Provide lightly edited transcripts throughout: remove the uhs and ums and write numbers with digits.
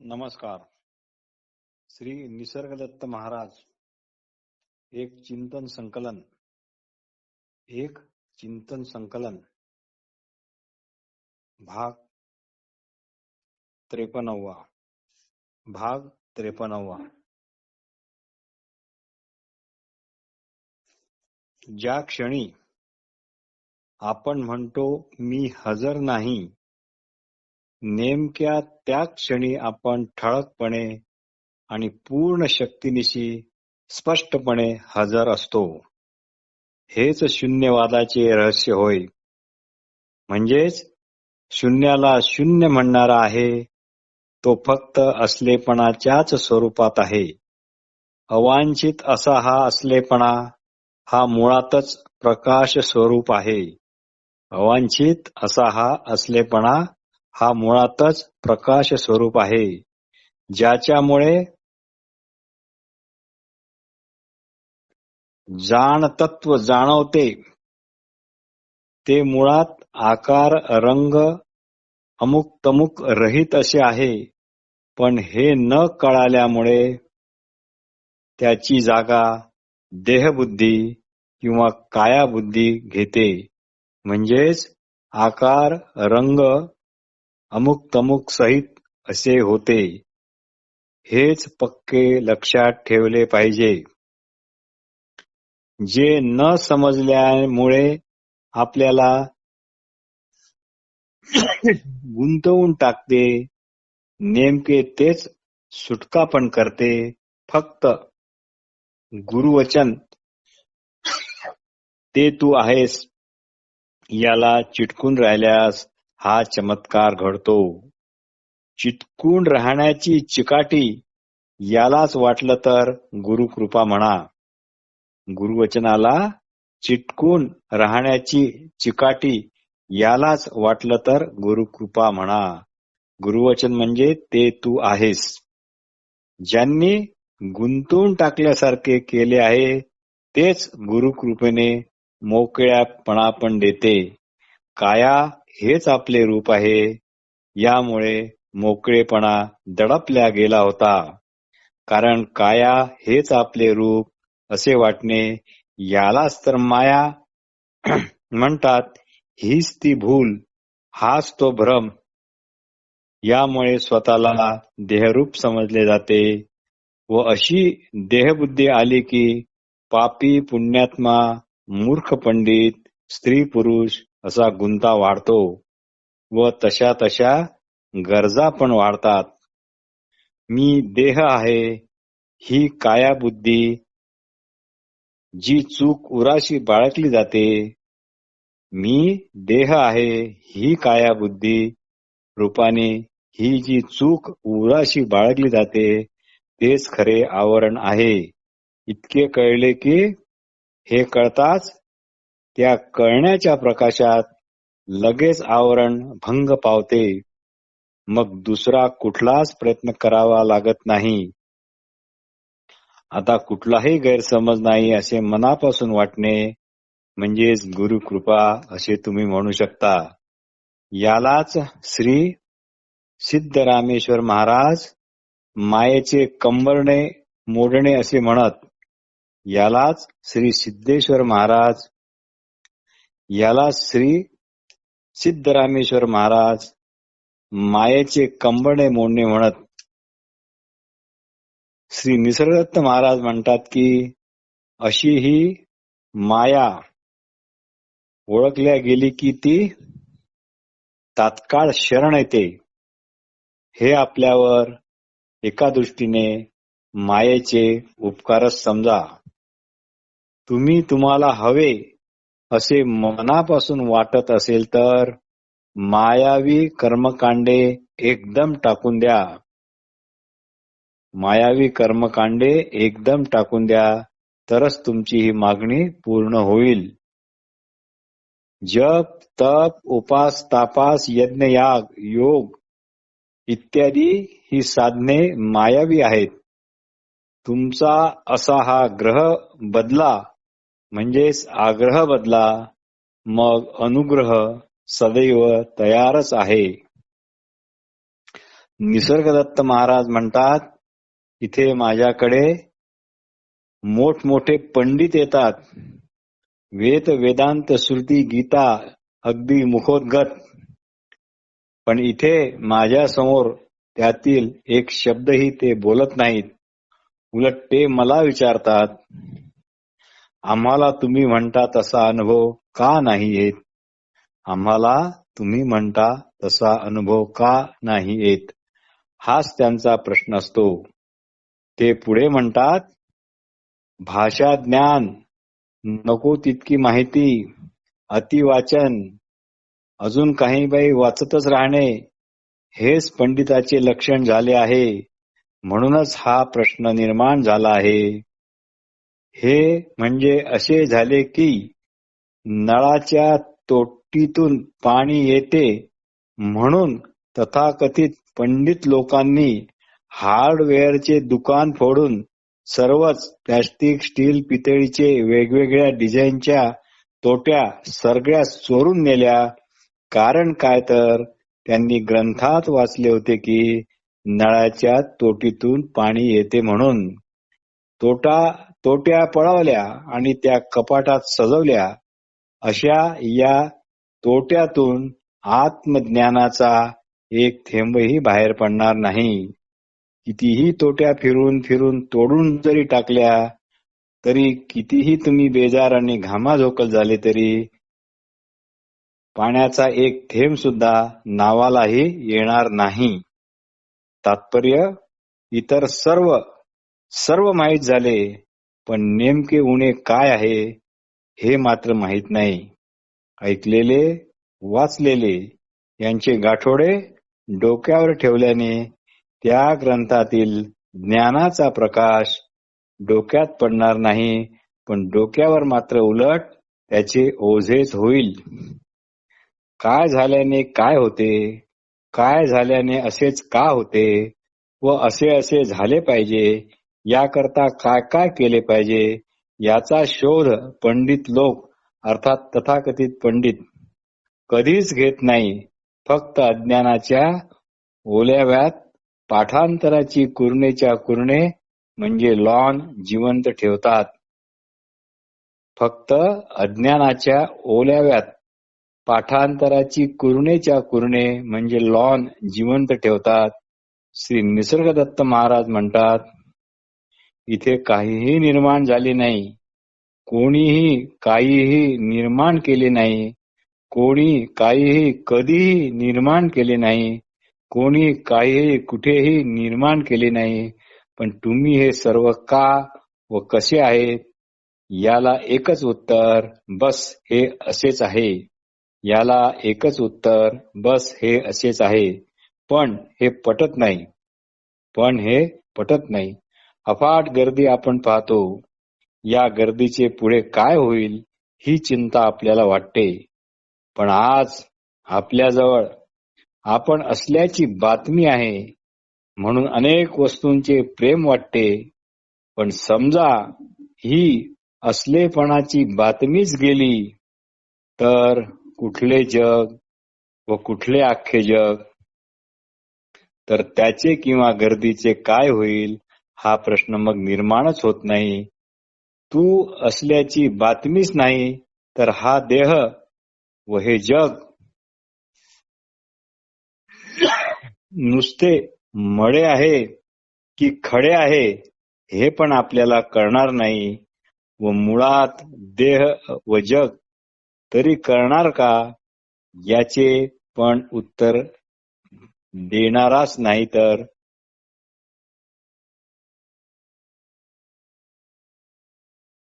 नमस्कार. श्री निसर्गदत्त महाराज. एक चिंतन संकलन भाग 53. ज्या क्षणी आपण म्हणतो मी हजर नाही, नेमक्या त्या क्षणी आपण ठळकपणे आणि पूर्ण शक्तीनिशी स्पष्टपणे हजर असतो. हेच शून्यवादाचे रहस्य होय. म्हणजेच शून्याला शून्य म्हणणारा आहे तो फक्त असलेपणाच्याच स्वरूपात आहे. अवांछित असा हा असलेपणा हा मुळातच प्रकाश स्वरूप आहे. अवांछित असा हा असलेपणा हा मुळातच प्रकाश स्वरूप आहे, ज्याच्यामुळे जाणतत्व जाणवते. ते मुळात आकार रंग अमुक तमुक रहित असे आहे, पण हे न कळाल्यामुळे त्याची जागा देहबुद्धी किंवा कायाबुद्धी घेते. म्हणजेच आकार रंग अमुक तमुक सहित असे होते. हेच पक्के लक्षात ठेवले पाहिजे. जे न समजल्यामुळे आपल्याला गुंतवून टाकते, नेमके तेच सुटका पण करते. फक्त गुरुवचन ते तू आहेस याला चिटकून राहिल्यास हा चमत्कार घडतो. चिटकून राहण्याची चिकाटी यालाच वाटलं तर गुरुकृपा म्हणा. गुरुवचनाला चिटकून राहण्याची चिकाटी यालाच वाटलं तर गुरुकृपा म्हणा. गुरुवचन म्हणजे ते तू आहेस. ज्यांनी गुंतवून टाकल्यासारखे केले आहे तेच गुरुकृपेने मोकळ्यापणा पण देते. काया हेच आपले रूप आहे. यामुळे मोकळेपणा दडपल्या गेला होता. कारण काया हेच आपले रूप असे वाटणे यालाच तर माया म्हणतात. हीच ती भूल, हाच तो भ्रम. यामुळे स्वतःला देहरूप समजले जाते व अशी देहबुद्धी आली की पापी पुण्यात्मा मूर्ख पंडित स्त्री पुरुष असा गुंता वाढतो व तशा तशा गरजा पण वाढतात. मी देह आहे ही कायाबुद्धी जी चूक उराशी बाळगली जाते. मी देह आहे ही कायाबुद्धी रूपाने ही जी चूक उराशी बाळगली जाते तेच खरे आवरण आहे. इतके कळले की हे कळताच त्या कळण्याच्या प्रकाशात लगेच आवरण भंग पावते. मग दुसरा कुठलाच प्रयत्न करावा लागत नाही. आता कुठलाही गैरसमज नाही असे मनापासून वाटणे म्हणजेच गुरुकृपा असे तुम्ही म्हणू शकता. यालाच श्री सिद्धरामेश्वर महाराज मायेचे कंबरणे मोडणे असे म्हणत. यालाच श्री सिद्धेश्वर महाराज श्री सिद्धरामेश्वर महाराज मायेचे कंबरणे मोडणे म्हणत. श्री निसर्गदत्त महाराज म्हणतात की अशी ही माया ओळखल्या गेली की ती तात्काळ शरण येते. हे आपल्यावर एका दृष्टीने मायेचे उपकारच समजा. तुम्ही तुम्हाला हवे असे मनापासून वाटत असेल तर मायावी कर्मकांडे एकदम टाकून द्या. मायावी कर्मकांडे एकदम टाकून द्या तरच तुमची ही मागणी पूर्ण होईल. जप तप उपास तापास यज्ञ याग योग इत्यादी ही साधने मायावी आहेत. तुमचा असा हा ग्रह बदला म्हणजेच आग्रह बदला, मग अनुग्रह सदैव तयारच आहे. निसर्गदत्त महाराज म्हणतात, इथे माझ्याकडे मोठमोठे पंडित येतात, वेद वेदांत श्रुती गीता अगदी मुखोद्गत, पण इथे माझ्या समोर त्यातील एक शब्दही ते बोलत नाहीत. उलट ते मला विचारतात, आम्हाला तुम्ही म्हणता तसा अनुभव का नाही येत? आम्हाला तुम्ही म्हणता तसा अनुभव का नाही येत? हाच त्यांचा प्रश्न असतो. ते पुढे म्हणतात, भाषा ज्ञान, नको तितकी माहिती, अतिवाचन, अजून काही बाई वाचतच राहणे, हेच पंडिताचे लक्षण झाले आहे. म्हणूनच हा प्रश्न निर्माण झाला आहे. हे म्हणजे असे झाले की नळाच्या तोटीतून पाणी येते म्हणून तथाकथित पंडित लोकांनी हार्डवेअरचे दुकान फोडून सर्वच प्लॅस्टिक, स्टील, पितळीचे वेगवेगळ्या डिझाईनच्या तोट्या सगळ्या चोरून नेल्या. कारण काय तर त्यांनी ग्रंथात वाचले होते की नळाच्या तोटीतून पाणी येते म्हणून. तोट्या पळवल्या आणि त्या कपाटात सजवल्या. अशा या तोट्यातून आत्मज्ञानाचा एक थेंबही बाहेर पडणार नाही. कितीही तोट्या फिरून फिरून तोडून जरी टाकल्या तरी, कितीही तुम्ही बेजार आणि घामाझोकल झाले तरी पाण्याचा एक थेंब सुद्धा नावालाही येणार नाही. तात्पर्य, इतर सर्व माहीत झाले, पण नेमके उणे काय आहे हे मात्र माहीत नाही. ऐकलेले, वाचलेले यांचे गाठोडे डोक्यावर ठेवल्याने त्या ग्रंथातील ज्ञानाचा प्रकाश डोक्यात पडणार नाही, पण डोक्यावर मात्र उलट त्याचे ओझेच होईल. काय झाल्याने काय होते, काय झाल्याने असेच का होते व असे असे झाले पाहिजे, याकरता काय काय केले पाहिजे, याचा शोध पंडित लोक अर्थात तथाकथित पंडित कधीच घेत नाही. फक्त अज्ञानाच्या ओल्याव्यात पाठांतराची कुरणेच्या कुरणे म्हणजे लॉन जिवंत ठेवतात. फक्त अज्ञानाच्या ओल्याव्यात पाठांतराची कुरणेच्या कुरणे म्हणजे लॉन जिवंत ठेवतात. श्री निसर्गदत्त महाराज म्हणतात, इथे काहीही निर्माण झाले नाही, कोणीही काहीही निर्माण केले नाही, कोणी काहीही कधीही निर्माण केले नाही, कोणी काहीही कुठेही निर्माण केले नाही. पण तुम्ही हे सर्व का व कसे आहेत? याला एकच उत्तर, बस हे असेच आहे. याला एकच उत्तर, बस हे असेच आहे. पण हे पटत नाही. अफाट गर्दी आपण पाहतो. या गर्दीचे पुढे काय होईल ही चिंता आपल्याला वाटते. पण आज आपल्याजवळ आपण असल्याची बातमी आहे म्हणून अनेक वस्तूंचे प्रेम वाटते. पण समजा ही असलेपणाची बातमीच गेली तर कुठले जग व कुठले अख्खे जग? तर त्याचे किंवा गर्दीचे काय होईल हा प्रश्न मग निर्माणच होत नाही. तू असल्याची बातमीच नाही तर हा देह व हे जग नुसते मळे आहे की खडे आहे हे पण आपल्याला कळणार नाही. व मुळात देह व जग तरी कळणार का याचे पण उत्तर देणाराच नाही तर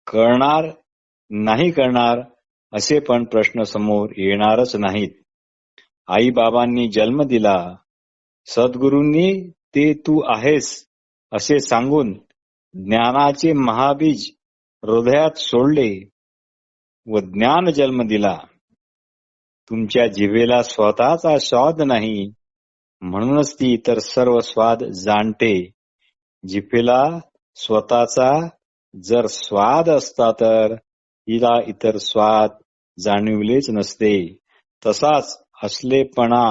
कळणार असे पण प्रश्न समोर येणारच नाहीत. आई बाबांनी जन्म दिला, सद्गुरूंनी ते तू आहेस असे सांगून ज्ञानाचे महाबीज हृदयात सोडले व ज्ञान जन्म दिला. तुमच्या जिभेला स्वतःचा स्वाद नाही म्हणूनच ती इतर सर्व स्वाद जाणते. जिभेला स्वतःचा जर स्वाद असता तर तिला इतर स्वाद जाणविलेच नसते. तसाच असलेपणा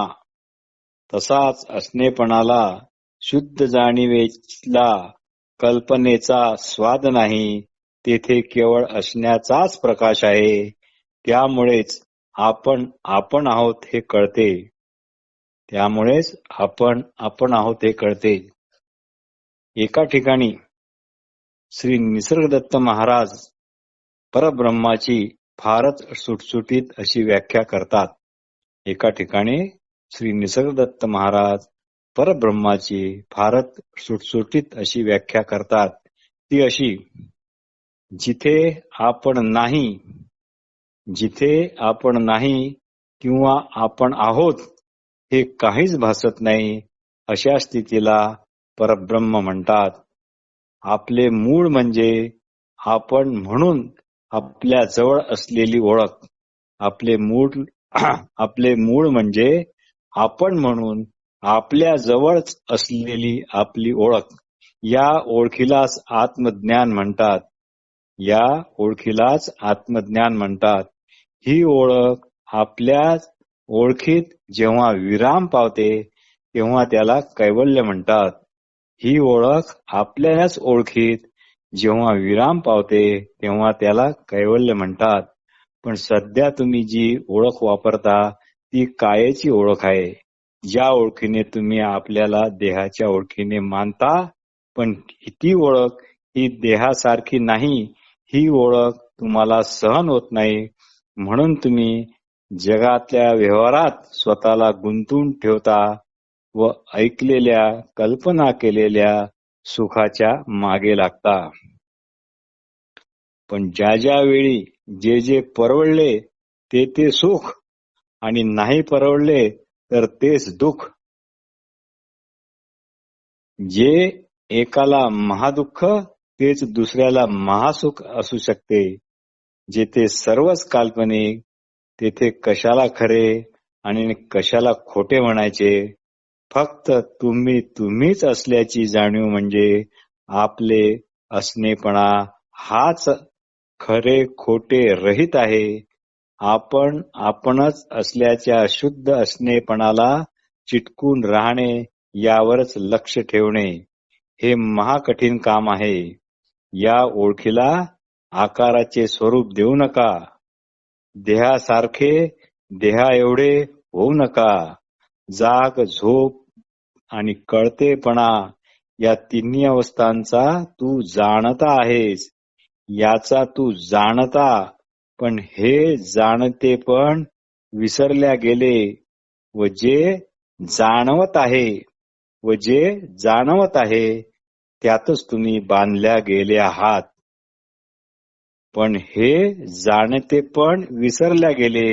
तसाच असणेपणाला शुद्ध जाणीवेला कल्पनेचा स्वाद नाही, तेथे केवळ असण्याचाच प्रकाश आहे. त्यामुळेच आपण आपण आहोत हे कळते. त्यामुळेच आपण आपण आहोत हे कळते. एका ठिकाणी श्री निसर्गदत्त महाराज परब्रह्माची फारच सुटसुटीत अशी व्याख्या करतात. एका ठिकाणी श्री निसर्गदत्त महाराज परब्रह्माची फारच सुटसुटीत अशी व्याख्या करतात. ती अशी: जिथे आपण नाही, जिथे आपण नाही किंवा आपण आहोत हे काहीच भासत नाही, अशा स्थितीला परब्रह्म म्हणतात. आपले मूळ म्हणजे आपण म्हणून आपल्या जवळ असलेली ओळख. आपले मूळ म्हणजे आपण म्हणून आपल्या जवळच असलेली आपली ओळख. या ओळखीलाच आत्मज्ञान म्हणतात. या ओळखीलाच आत्मज्ञान म्हणतात. ही ओळख आपल्याच ओळखीत जेव्हा विराम पावते तेव्हा त्याला कैवल्य म्हणतात. ही ओळख आपल्याच ओळखीत जेव्हा विराम पावते तेव्हा त्याला कैवल्य म्हणतात. पण सध्या तुम्ही जी ओळख वापरता ती कायेची ओळख आहे. ज्या ओळखीने तुम्ही आपल्याला देहाच्या ओळखीने मानता, पण ती ओळख ही देहासारखी नाही. ही ओळख तुम्हाला सहन होत नाही, म्हणून तुम्ही जगातल्या व्यवहारात स्वतःला गुंतवून ठेवता व ऐकलेल्या, कल्पना केलेल्या सुखाच्या मागे लागता. पण ज्या ज्या वेळी जे जे परवडले ते ते सुख आणि नाही परवडले तर तेच दुःख. जे एकाला महादुःख तेच दुसऱ्याला महासुख असू शकते. जेथे सर्वच काल्पनिक तेथे कशाला खरे आणि कशाला खोटे म्हणायचे. फक्त तुम्ही तुम्हीच असल्याची जाणीव म्हणजे आपले असणेपणा हाच खरे खोटे रहित आहे. आपण आपणच असल्याच्या शुद्ध असणेपणाला चिटकून राहणे, यावरच लक्ष ठेवणे हे महाकठीण काम आहे. या ओळखीला आकाराचे स्वरूप देऊ नका. देहासारखे देहा एवढे होऊ नका. जाग, झोप आणि कळतेपणा या तिन्ही अवस्थांचा तू जाणता आहेस. याचा तू जाणता, पण हे जाणते पण विसरल्या गेले व जे जाणवत आहे त्यातच तुम्ही बांधल्या गेले आहात. पण हे जाणते पण विसरल्या गेले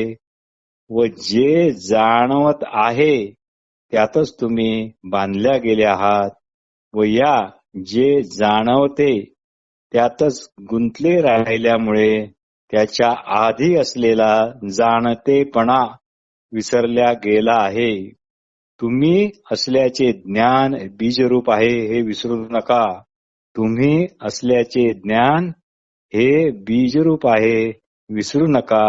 व जे जाणवत आहे त्यातच तुम्ही बांधल्या गेले आहात. व या जे जाणवते त्यातच गुंतले राहिल्यामुळे त्याच्या आधी असलेला जाणतेपणा विसरल्या गेला आहे. तुम्ही असल्याचे ज्ञान बीजरूप आहे हे विसरू नका. तुम्ही असल्याचे ज्ञान हे बीजरूप आहे विसरू नका.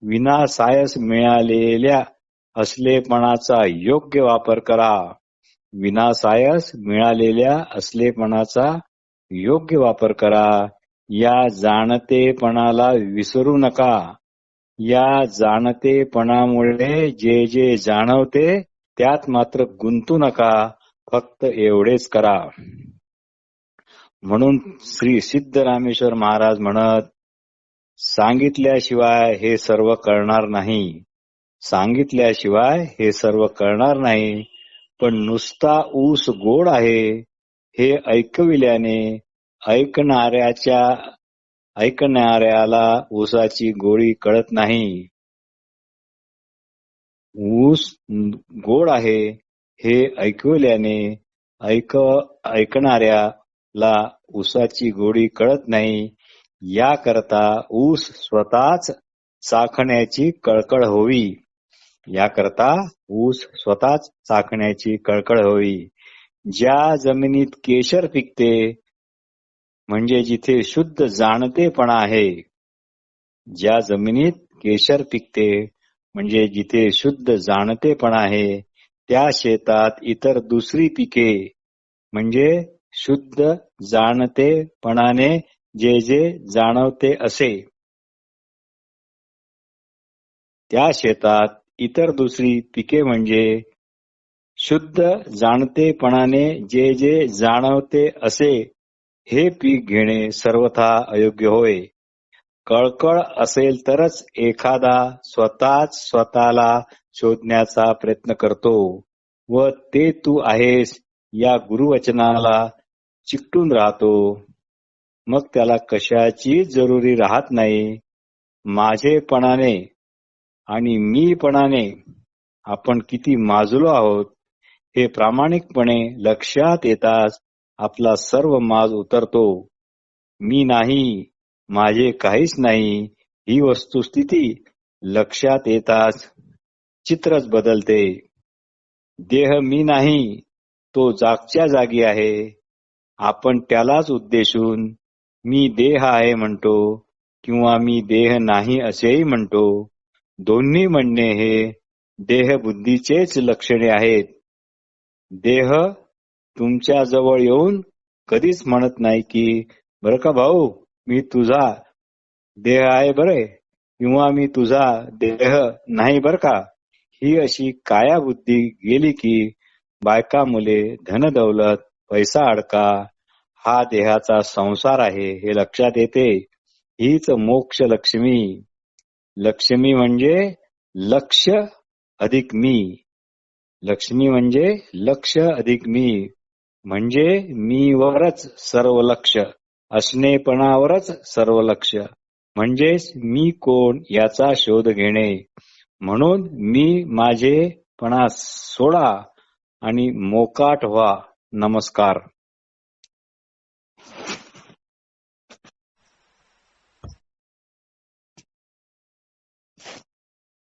विनासायस मिळालेल्या असलेपणाचा योग्य वापर करा. विनासायस मिळालेल्या असलेपणाचा योग्य वापर करा. या जाणतेपणाला विसरू नका. या जाणतेपणामुळे जे जे जाणवते त्यात मात्र गुंतू नका. फक्त एवढेच करा. म्हणून श्री सिद्धरामेश्वर महाराज म्हणत, सांगितल्याशिवाय हे सर्व कळणार नाही. सांगितल्याशिवाय हे सर्व कळणार नाही. पण नुसता ऊस गोड आहे हे ऐकविल्याने ऐकणाऱ्याला ऊसाची गोडी कळत नाही. ऊस गोड आहे हे ऐकविल्याने ऐकणाऱ्याला ऊसाची गोडी कळत नाही. याकरता ऊस स्वतःच चाखण्याची कळकळ होवी. याकरता ऊस स्वतःच चाखण्याची कळकळ होवी. ज्या जमिनीत केशर पिकते म्हणजे जिथे शुद्ध जाणतेपणा आहे. ज्या जमिनीत केशर पिकते म्हणजे जिथे शुद्ध जाणतेपणा आहे. त्या शेतात इतर दुसरी पिके म्हणजे शुद्ध जाणतेपणाने जे जे जाणवते असे. त्या शेतात इतर दुसरी पिके म्हणजे शुद्ध जाणतेपणाने जे जे जाणवते असे हे पीक घेणे सर्वथा अयोग्य होय. कळकळ असेल तरच एखादा स्वतःच स्वतःला शोधण्याचा प्रयत्न करतो व ते तू आहेस या गुरुवचनाला चिकटून राहतो. मग त्याला कशाचीच जरुरी राहत नाही. माझेपणाने आणि मीपणाने आपण किती माजलो आहोत हे प्रामाणिकपणे लक्षात येताच आपला सर्व माज उतरतो. मी नाही, माझे काहीच नाही ही वस्तुस्थिती लक्षात येताच चित्रच बदलते. देह मी नाही, तो जागच्या जागी आहे. आपण त्यालाच उद्देशून मी देह आहे म्हणतो किंवा मी देह नाही असेही म्हणतो. दोन्ही म्हणणे हे देहबुद्धीचेच लक्षणे आहेत. देह तुमच्या जवळ येऊन कधीच म्हणत नाही की बरं का भाऊ, मी तुझा देह आहे बरे, किंवा मी तुझा देह नाही बर का. ही अशी काया बुद्धी गेली की बायका मुले धनदौलत पैसा अडका हा देहाचा संसार आहे हे लक्षात येते. हीच मोक्ष लक्ष्मी. लक्ष्मी म्हणजे लक्ष अधिक मी. लक्ष्मी म्हणजे लक्ष अधिक मी, म्हणजे मीवरच सर्व लक्ष, असणेपणावरच सर्व लक्ष, म्हणजेच मी कोण याचा शोध घेणे. म्हणून मी माझेपणा सोडा आणि मोकाट व्हा. नमस्कार.